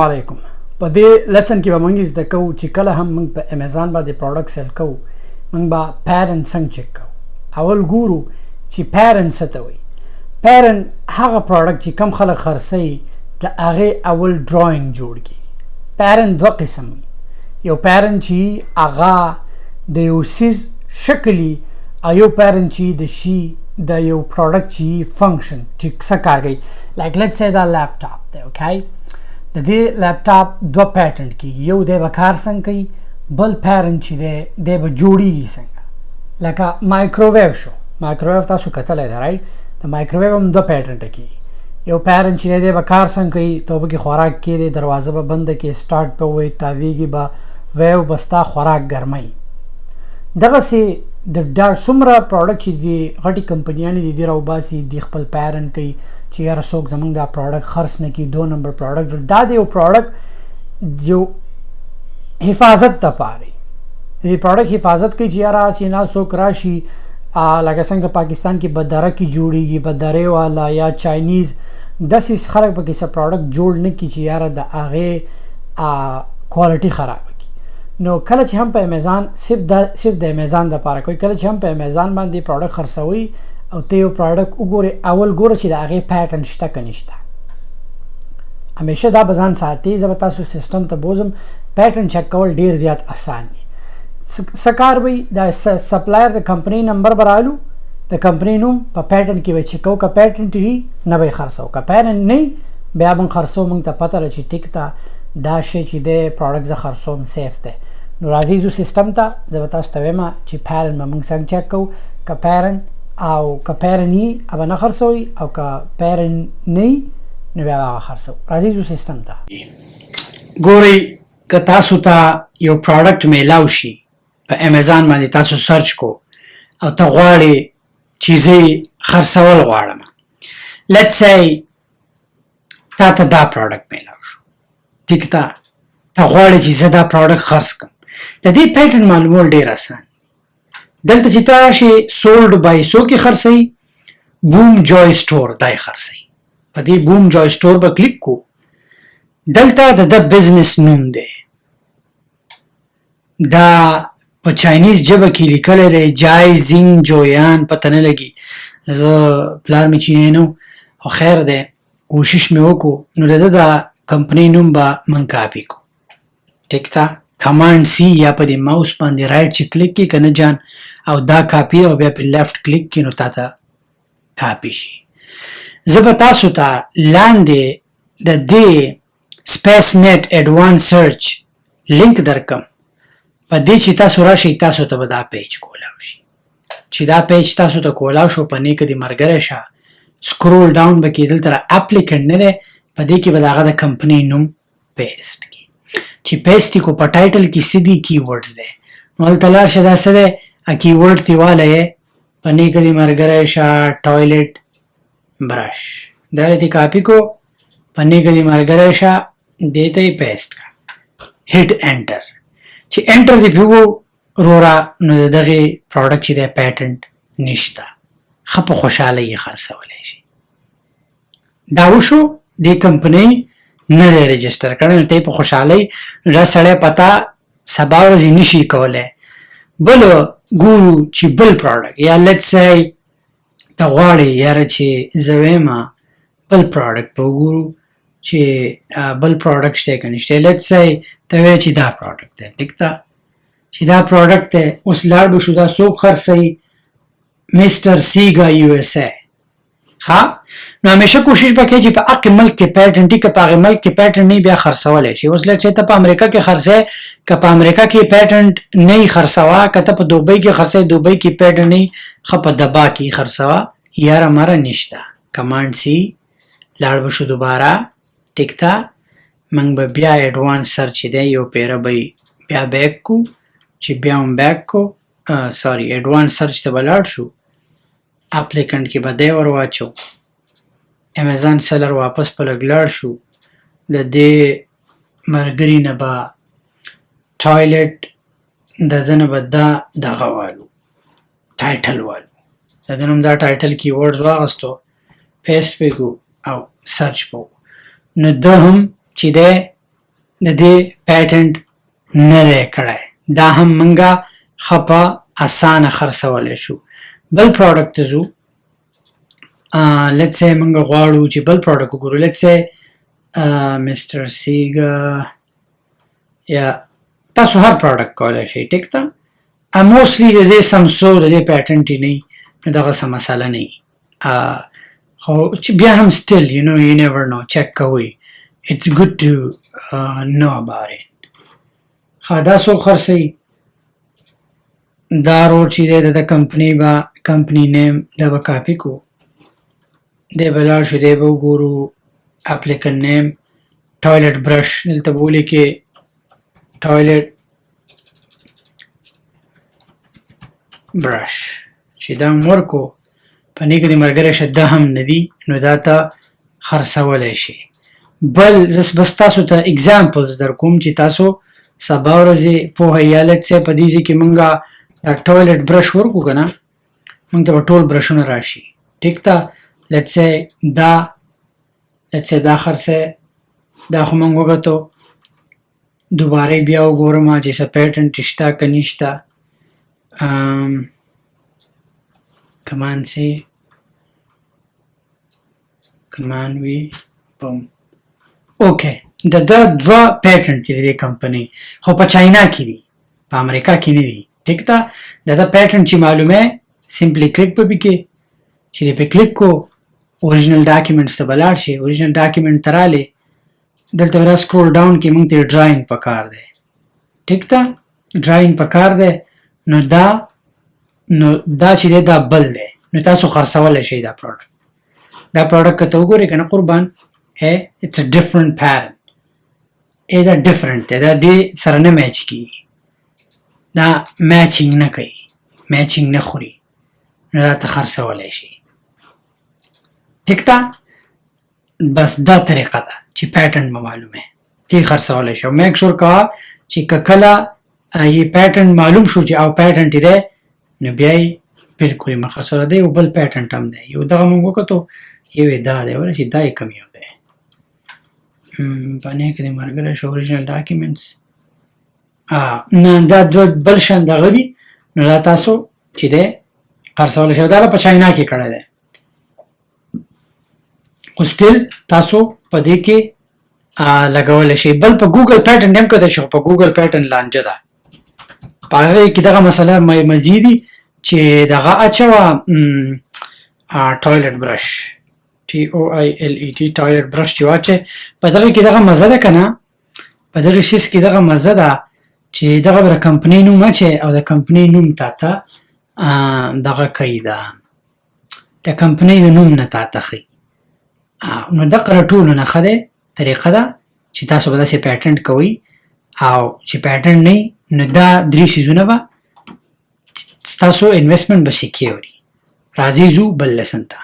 علیکم. په دې لیسن کې به موږ زده کوو چې کله هم موږ په امیزان باندې پروډکټ سیل کوو موږ به پیرنټ څنګه چک کوو. اول ګورو چې پیرنټ څه ته وایي. پیرنټ هغه پروډکټ چې کم خلک خرڅوي د هغې اول ډرایینګ جوړ کړي. پیرنټ دوه قسم وي. یو پیرنټ چې هغه د یو څیز شکل وي او یو پیرنټ چې د شي د یو پروډکټ چې فنکشن چې څه کار کوي. لایک لیټس سے دا لیپټاپ دی. اوکې د دې لیپټاپ دوه پیټنټ کېږي. یو دی به کار څنګه کوي، بل پیرنټ چې دی به جوړېږي څنګه. لکه مایکروویو شو، مایکروویو تاسو کتلی دی رایټ. د مایکروویو هم دوه پیټنټه کېږي. یو پیرنټ چې دی به کار څنګه کوي، ته به کې خوراک کېدی، دروازه به بنده کې، سټارټ به ووایي، تاویږي به، ویو به ستا خوراک ګرموي. دغسې د څومره پروډکټ چې دي غټې کمپنیانې دي دې راوباسي، دي خپل پیرنټ کوي چې یاره څوک زموږ دا پروډکټ خرڅ نه کړي، 2 نمبر پروډکټ جوړ. دا د یو پروډکټ جو حفاظت دپاره دی. د دې پروډکټ حفاظت کوي چې یاره چې نه څوک راشي لکه څنګه پاکستان کې بدره کې جوړېږي، بدرې والا یا چاینیز، داسې خلک پکې څه پروډکټ جوړ نه کړي چې یاره د هغې کوالټي خرابه کړي. نو کله چې هم په امیزان صرف د امیزان دپاره کوي، کله چې هم په امیزان باندې پروډکټ خرڅوي او ته یو پروډکټ وګورې، اول ګوره چې د هغې پیټرن شته که نشته. همیشه دا به ځان ساتي. زه به تاسو سیسټم ته بوځم. پیټرن چک کول ډېر زیات اسان دي. څه کار وي، د سپلایر د کمپنۍ نمبر به رالو، د کمپنۍ نوم په پیټرن کې به چک کوو. که پیټرن وي نه به یې خرڅوو، که پیټرن نه وي بیا به خرڅوو. موږ ته پته ده چې ټیک ده دا شی چې دی پروډکټ زه خرڅوم سیف دی. نو راځئ ځو سیسټم ته. زه به تاسو ته وایم چې پیټرن به موږ څنګه چک کوو. که پیټرن او که پیرن یي به نه خرڅوي، او که پیرن نه یي نو بیا به هغه خرڅوو. راځئ ځو سیسټم ته. ګورئ که تاسو ته یو پروډکټ میلاو شي په امیزان باندې، تاسو سرچ کو او ته غواړې چې زه یې خرڅول غواړم. لیټس سی تا ته دا پروډکټ میلاو شو، ټیک ده، ته غواړې چې زه دا پروډکټ خرڅ کړم. د دې پیټرن معلومول ډېر اسان. دلته چې ته راشې سولډ بای سو کې خرڅوي، بوم جوی سټور دا یې خرڅوي. په دې بوم جوی سټور به کلیک کو. دلته د ده بزنس نوم دی. دا په چاینیز ژبه کې لیکلی دی، جای زینګ جویان، پته نه لګي. زه پلار مې چینی نه خو خیر دی، کوشش مې وکړو. نو د ده د کمپنۍ نوم به من کاپي کو. ټیک ده، کمانډ سی یا په دې ماوس باندې رایټ چې کلیک کړي که نه جان، او دا کاپي او بیا په لیفټ کلیک کړي نو تا ته کاپي شي. زه به تاسو ته لاندې د دې سپیس نیټ ایډوانس سرچ لینک درکم. په دې چې تاسو راشئ تاسو ته به دا پیج کولاو شي. چې دا پیج تاسو ته کولاو شو، په نیکه دې ملګری شه، سکرول ډاون به کړي. دلته اپلیکنټ نه دی، په دې کې به د هغه د کمپنۍ نوم پیسټ کړي. چې پیسټ کو په ټایټل کې څه دي کیورډز دی. نو هلته لاړ شه، دا څه دی کیورډ تې والی، په نیکه دې ملګری شه ټوایلټ برش، دا دې کاپي کو، په نیکه دې ملګری شه دې ته یې پیسټ کړه. هټ انټر. چې انټر دې پې وروره نو د دغې پروډکټ چې دی پیټنټ نشته، ښه په خوشحالۍ یې خرڅولی شي. دا وشو، دې کمپنۍ نه دی رجسټر کړی، نو ته یې په خوشحالۍ دا سړی پته سبا ورځې نشي کولی. بل ګورو چې بل پروډکټ، یا لیټس سی ته غواړې یاره چې زه وایم بل پروډکټ به وګورو چې بل پروډکټ شته که نشته. لیټس سی ته وایې چې دا پروډکټ دی، ټیک ده، چې دا پروډکټ دی. اوس لاړ به شو، دا څوک خرڅوي؟ مسټر سیګا یو اس ای. ښه، نو همیشه کوشش به کوې چې په هغې ملک کې پیټرن ټي، که په هغې ملک کې پیټرن نه بیا خرڅولی شي. اوس لیټ سی ته په امریکا کې خرڅوې، که په امریکا کې پیټرن نه یې خرڅوه، که ته په دوبۍ کې خرڅوې، دوبۍ کې پیټرن نه یې، ښه په دبا کې یې خرڅوه. یاره مره نشته، کمانډ سی لاړ به شو دوباره، ټیک ده. موږ به بیا ایډوانس سرچ چې دی یو پیره به بیا بیک کو، چې بیا هم بیک کو، سوري ایډوانس سرچ ته به لاړ شو. اپلیکنټ کې به دی ور واچو. امیزان سیلر واپس په لږ لاړ شو. د دې ملګري نه به ټوایلټ، د ده نه به دا دغه والو ټایټل والو، د ده نه هم دا ټایټل کیورډز واخیستو، پیسټ پې کو او سرچ پو. نو ده هم چې دی د دې پیټنټ نه دی کړی. دا هم منګه خپه اسانه خرڅولی شو. بل پروډکټ ته ځو. لیټس سې منګه غواړو چې بل پروډکټ وګورو. لیټس سې مستر سیګا یا تاسو هر پروډکټ کولی شئ. ټیک ده. موسټلی د دې سمسو د دې پیټنټ یې نه وي، نو دغه څه مسله نه وي. خو چې بیا هم still you never know. چک کوئ. It's good to know about it. دا څوک خرڅوي؟ دا روډ چې دی د کمپنۍ به کمپنۍ نیم دا به کاپي کو. دی به لاړ شو، دی به وګورو اپلیکن نیم ټوایلټ برش، دلته به ولیکې ټوایلټ برش. چې دا هم ورکو په نیکه د ملګری شه ده هم نه دي، نو دا ته خرڅولی شي. بل زه بس تاسو ته اگزامپلز در کوم چې تاسو سبا ورځې پوهه یا لیټس سې په دې ځای کې مونږ دا ټوایلټ برش ورکو که نه، مونږ ته به ټول برشونه راشي. ټیک ده. لیټس سې دا خرڅی، دا خو مونږ وګتو. دوباره بیا وګورم چې څه پیټنټ شته که نشته. کمان سي کمان وي بوم. اوکې، د ده دوه پیټنټ دي د دې کمپنۍ، خو په چاینا کې دي، په امریکا کې نه دي. ټیک ده. د ده پیټنټ چې معلومه سمپلی کلیک په کې چې دې په کلیک کو اوریجنل ډاکیومنټس ته به لاړ شي. اوریجنل ډاکیومنټ ته رالی، دلته به سکرول ډاون کې مونږ ته ډراینګ پکار دی. ټیک ده. ډراینګ پکار دی. نو دا چې دی دا بل دی، نو تاسو خرڅولی شئ دا پروډکټ. دا پروډکټ که ته وګورې که نه قربان، it's a different pattern. دا ډفرنٹ دی، دا دې سره نه میچ کېږي، دا میچینګ نه کوي، میچینګ نه خوري، نو دا ته خرڅولی شي. ټیک ده. بس دا طریقه ده چې پیټنټ مو معلومه تی خرڅولی شي. میک شور کوه چې که کله یې پیټنټ معلوم شو چې او پیټنټ دی، نو بیا یې بلکل یې مه خرڅوله. دی یو بل پیټنټ هم دی، یو دغه مونږ وکتو، یو یې دا دی، ولی چې دا یې کم یو دی. باندې کې د ملګری شو اوریجنل ډاکیومنټس. نه دا بل شان دغه دي، نو دا تاسو چې دی خرڅولی شئ. دا په چاینا کې کړی دی، خو سټیل تاسو په دې کې لګولی شئ. بل په ګوګل پیټنټ هم کتلی شو، په ګوګل پیټنټ لانجه ده. په هغې کې دغه مسله مزیدي چې دغه اچوه ټوایلټ برش TOILET ټوایلټ برش چې واچې په دغه کې دغه مزه ده که نه، په دغه شیز کې دغه مزه ده چې دغه به د کمپنۍ نوم اچې او د کمپنۍ نوم تا ته دغه کوي، د کمپنۍ د نوم نه تا ته ښي. نو دغه له ټولو نه ښه دی طریقه ده چې تاسو به داسې پیټنټ کوئ، او چې پیټنټ نه وي نو دا درې څیزونه به ستاسو انویسټمنټ به سکیور وي. راځئ ځو بل لیسن ته.